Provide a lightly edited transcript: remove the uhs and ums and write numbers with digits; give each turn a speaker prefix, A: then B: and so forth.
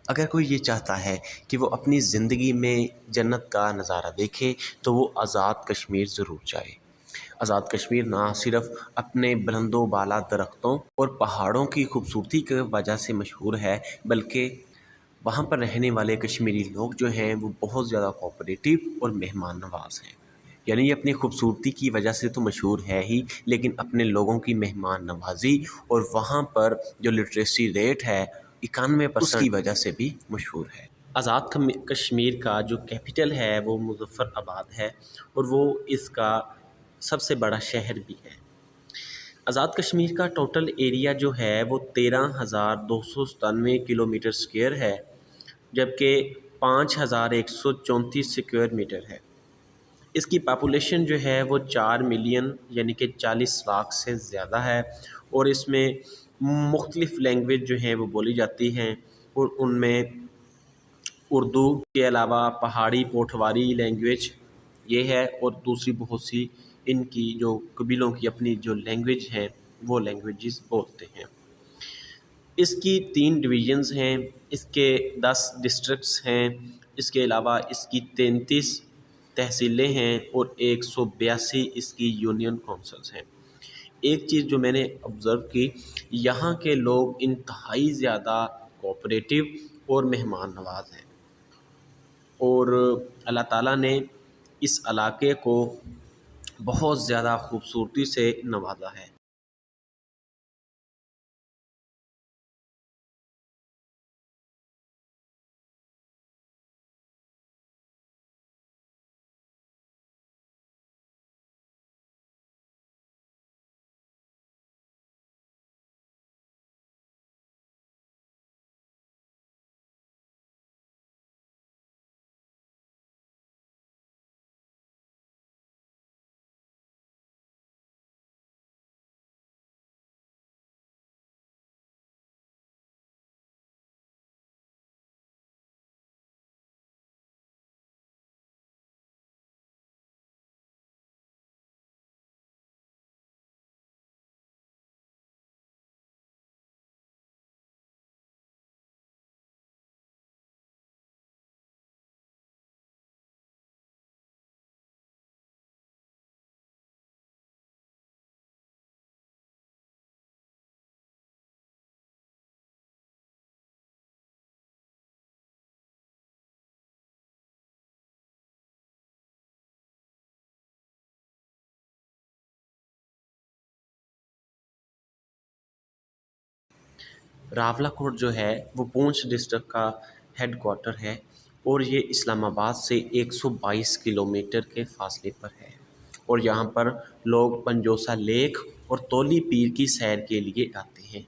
A: अगर कोई ये चाहता है कि वो अपनी ज़िंदगी में जन्नत का नज़ारा देखे तो वो आज़ाद कश्मीर ज़रूर जाए। आज़ाद कश्मीर ना सिर्फ़ अपने बुलंदो बाला दरख्तों और पहाड़ों की खूबसूरती की वजह से मशहूर है, बल्कि वहाँ पर रहने वाले कश्मीरी लोग जो हैं वो बहुत ज़्यादा कोऑपरेटिव और मेहमान नवाज़ हैं। यानी ये अपनी खूबसूरती की वजह से तो मशहूर है ही, लेकिन अपने लोगों की मेहमान नवाज़ी और वहाँ पर जो लिटरेसी रेट है 91% उसकी वजह से भी मशहूर है। आज़ाद कश्मीर का जो कैपिटल है वो मुज़फ़्फ़राबाद है और वो इसका सबसे बड़ा शहर भी है। आज़ाद कश्मीर का टोटल एरिया जो है वो 13,297 किलोमीटर स्क्वायर है, जबकि 5,134 स्क्वायर मीटर है। इसकी पॉपुलेशन जो है वो 4 मिलियन यानी कि 40 लाख से ज़्यादा है और इसमें मुख्तलिफ़ लैंग्वेज जो हैं वो बोली जाती हैं और उनमें उर्दू के अलावा पहाड़ी पोठवारी लैंग्वेज ये है और दूसरी बहुत सी इनकी जो कबीलों की अपनी जो लैंग्वेज हैं वो लैंग्वेजेस बोलते हैं। इसकी 3 डिवीज़न्स हैं, इसके 10 डिस्ट्रिक्ट्स हैं, इसके अलावा इसकी 33 तहसीलें हैं और 182 इसकी यूनियन काउंसिल्स हैं। एक चीज़ जो मैंने ऑब्ज़र्व की, यहाँ के लोग इंतहाई ज़्यादा कोऑपरेटिव और मेहमान नवाज़ हैं और अल्लाह ताला ने इस इलाके को बहुत ज़्यादा खूबसूरती से नवाजा है। रावलाकोट जो है वो पूंछ डिस्ट्रिक्ट का हेडक्वार्टर है और ये इस्लामाबाद से 122 किलोमीटर के फासले पर है और यहाँ पर लोग पंजोसा लेक और तौली पीर की सैर के लिए आते हैं।